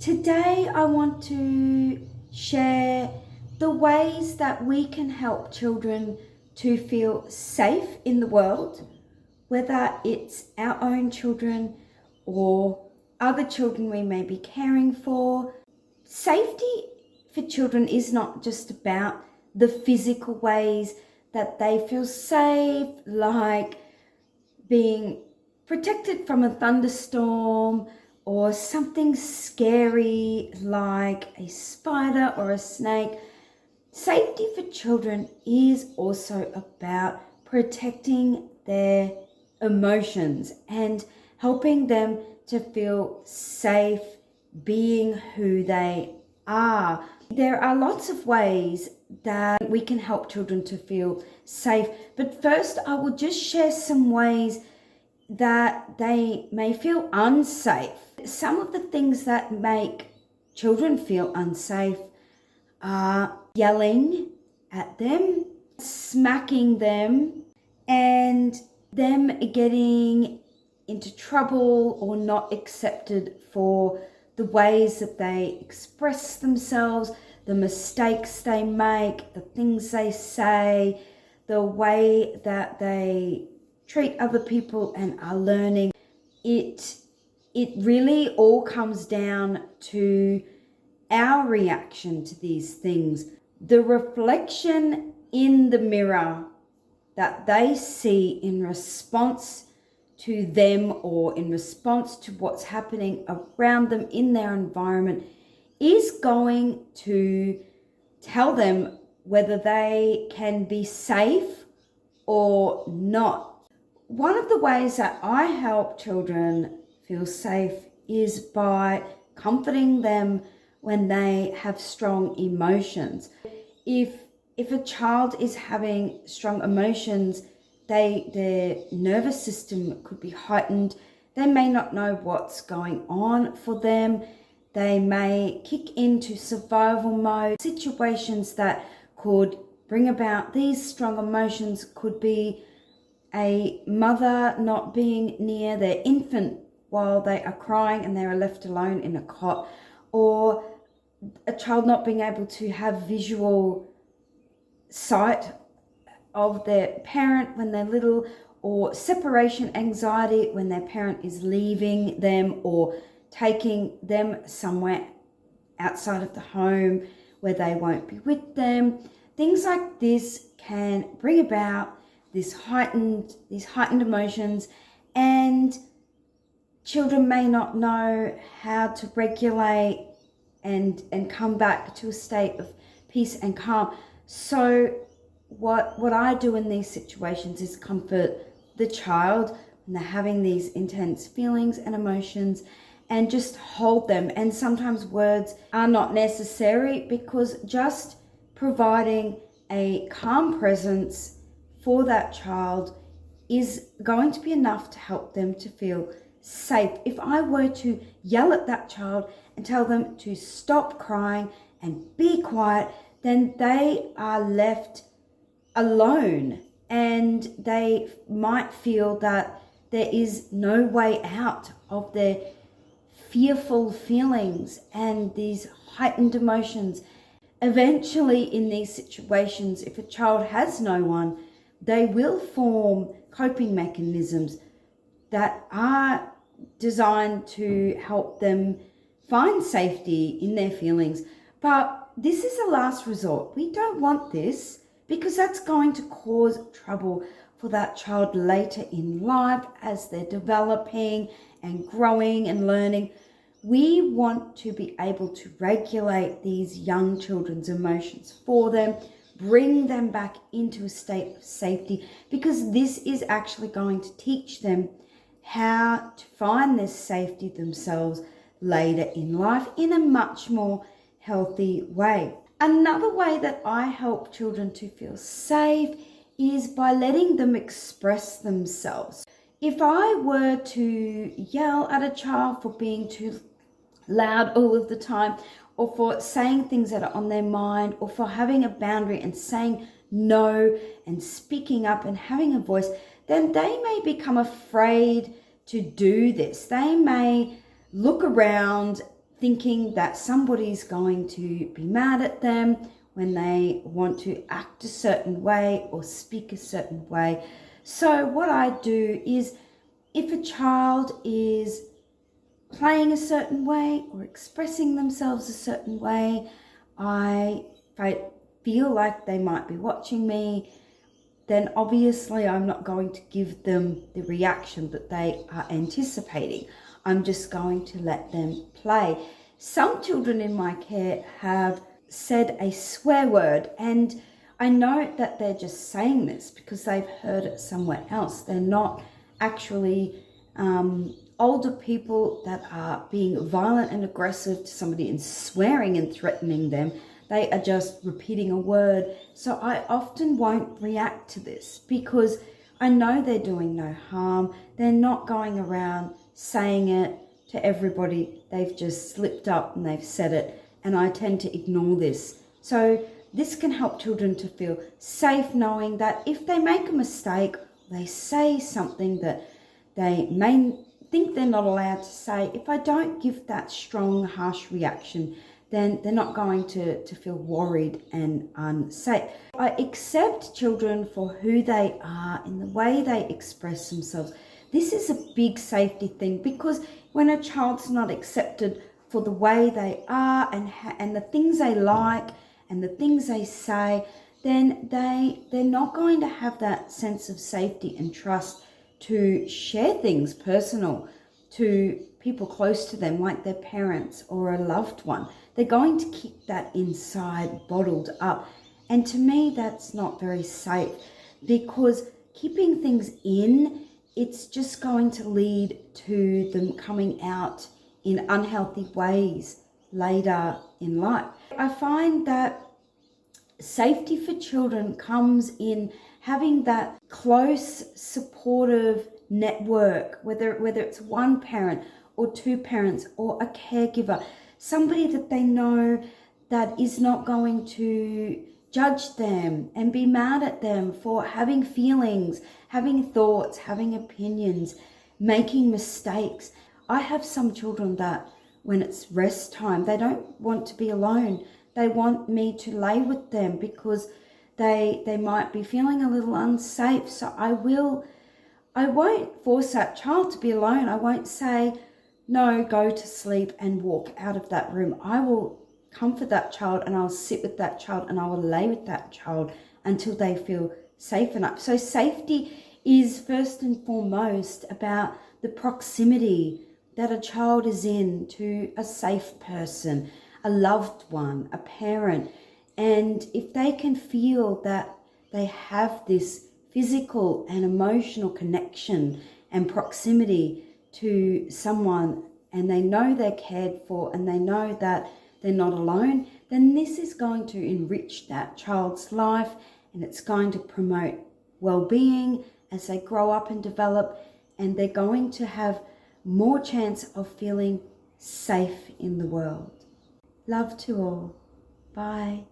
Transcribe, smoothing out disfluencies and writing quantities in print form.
Today I want to share the ways that we can help children to feel safe in the world, whether it's our own children or other children we may be caring for. Safety for children is not just about the physical ways that they feel safe, like being protected from a thunderstorm or something scary like a spider or a snake. Safety for children is also about protecting their emotions and helping them to feel safe being who they are. There are lots of ways that we can help children to feel safe, but first I will just share some ways that they may feel unsafe. Some of the things that make children feel unsafe are yelling at them, smacking them, and them getting into trouble or not accepted for the ways that they express themselves, the mistakes they make, the things they say, the way that they treat other people and are learning. It really all comes down to our reaction to these things. The reflection in the mirror that they see in response to them or in response to what's happening around them in their environment is going to tell them whether they can be safe or not. One of the ways that I help children feel safe is by comforting them when they have strong emotions. If a child is having strong emotions, their nervous system could be heightened. They may not know what's going on for them. They may kick into survival mode. Situations that could bring about these strong emotions could be a mother not being near their infant while they are crying and they are left alone in a cot, or a child not being able to have visual sight of their parent when they're little, or separation anxiety when their parent is leaving them or taking them somewhere outside of the home where they won't be with them. Things like this can bring about these heightened emotions, and children may not know how to regulate and come back to a state of peace and calm. So what I do in these situations is comfort the child when they're having these intense feelings and emotions, and just hold them. And sometimes words are not necessary, because just providing a calm presence for that child is going to be enough to help them to feel safe. If I were to yell at that child and tell them to stop crying and be quiet, then they are left alone and they might feel that there is no way out of their fearful feelings and these heightened emotions. Eventually, in these situations, if a child has no one, they will form coping mechanisms that are designed to help them find safety in their feelings. But this is a last resort. We don't want this, because that's going to cause trouble for that child later in life as they're developing and growing and learning. We want to be able to regulate these young children's emotions for them, bring them back into a state of safety, because this is actually going to teach them how to find this safety themselves later in life in a much more healthy way. Another way that I help children to feel safe is by letting them express themselves. If I were to yell at a child for being too loud all of the time, or for saying things that are on their mind, or for having a boundary and saying no and speaking up and having a voice, then they may become afraid to do this. They may look around thinking that somebody's going to be mad at them when they want to act a certain way or speak a certain way. So what I do is, if a child is playing a certain way or expressing themselves a certain way, if I feel like they might be watching me, then obviously I'm not going to give them the reaction that they are anticipating. I'm just going to let them play. Some children in my care have said a swear word, and I know that they're just saying this because they've heard it somewhere else. They're not actually older people that are being violent and aggressive to somebody and swearing and threatening them. They are just repeating a word. So I often won't react to this because I know they're doing no harm. They're not going around saying it to everybody. They've just slipped up and they've said it, and I tend to ignore this. So this can help children to feel safe, knowing that if they make a mistake, they say something that they may think they're not allowed to say, if I don't give that strong, harsh reaction, then they're not going to feel worried and unsafe. I accept children for who they are in the way they express themselves. This is a big safety thing, because when a child's not accepted for the way they are and the things they like and the things they say, then they're not going to have that sense of safety and trust to share things personal to people close to them, like their parents or a loved one. They're going to keep that inside, bottled up. And to me, that's not very safe, because keeping things in, it's just going to lead to them coming out in unhealthy ways later in life. I find that safety for children comes in having that close, supportive network, whether it's one parent or two parents or a caregiver, somebody that they know that is not going to judge them and be mad at them for having feelings, having thoughts, having opinions, making mistakes. I have some children that when it's rest time, they don't want to be alone. They want me to lay with them because they might be feeling a little unsafe. So I won't force that child to be alone. I won't say, no, go to sleep and walk out of that room. I will comfort that child, and I'll sit with that child, and I will lay with that child until they feel safe enough. So safety is first and foremost about the proximity that a child is in to a safe person, a loved one, a parent. And if they can feel that they have this physical and emotional connection and proximity to someone, and they know they're cared for, and they know that they're not alone, then this is going to enrich that child's life, and it's going to promote well-being as they grow up and develop, and they're going to have more chance of feeling safe in the world. Love to all. Bye.